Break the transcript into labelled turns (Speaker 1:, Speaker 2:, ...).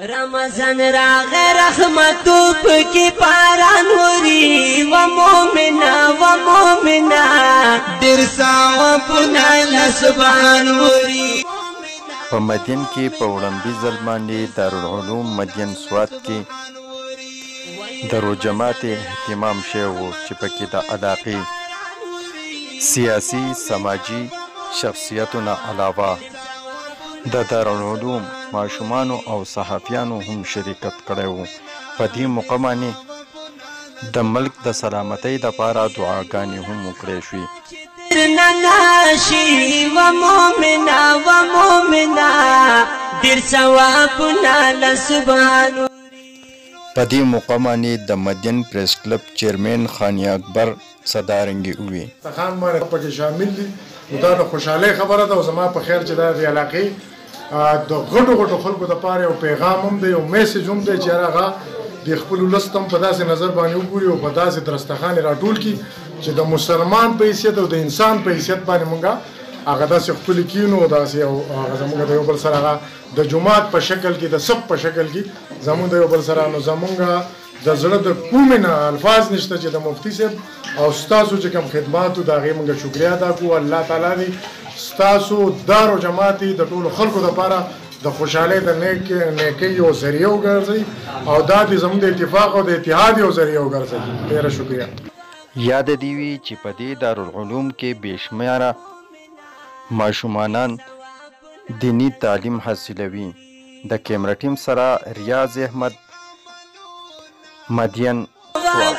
Speaker 1: رمضان راغ رحمتو پکی پاران وری و مومنا در ثوابنا لسبحان وری
Speaker 2: په مدین کې په وړاندې ځل باندې دارالعلوم مدین سوات کې د روجمات اهتمام شوی و چې پکې د علاقې سیاسي سماجي شخصیتونو علاوه د دارالعلوم ماشومانو او صحافیانو هم شرکت کړی و. په دې موقع باندې د ملک د سلامتۍ دپاره دعاګانې هم وکړې شوې.
Speaker 1: و مومنا ډېر ثوابونه لسبحان.
Speaker 2: په دې موقع باندې د مدین پریس کلب چیرمین خاني اکبر صدارنګي ووی
Speaker 3: خان باندې پکې شامل دي. دا د خوشحالۍ خبره ده او زما په خیال چې دا د علاقې د غټو خلکو دپاره یو پیغام هم دی، یو میسج هم دی چې هغه د خپل ولس ته په داسې نظر باندې وګوري او په داسې درستخان یې راټول کړي چې د مسلمان په حیثیت او د انسان په حیثیت باندې مونږ هغه داسې ښکلي کینو او داسې هغه زموږ د یو بل سره هغه د جومات په شکل کې د صف په شکل کې زموږ د یو بل سره نو زموږ د زړه د کومې نه الفاظ نشته چې د مفتي صاحب او ستاسو چې کوم خدماتو د هغې مونږ شکریا ادا کوو. الله تعالی دې ستاسو دار و جماعت د ټولو خلکو دپاره د خوشحالۍ د نیکۍ یو ذریعه وګرځوي او دا د زموږ د اتفاق او د اتحاد یو ذریعه وګرځوي. ډېره شکریا.
Speaker 2: یاد دې وي چې په دې دارالعلوم کې بې شمېره ماشومانان دینی تعلیم حاصلوي. د کیمرا ټیم سره ریاض احمد، مدین سوات.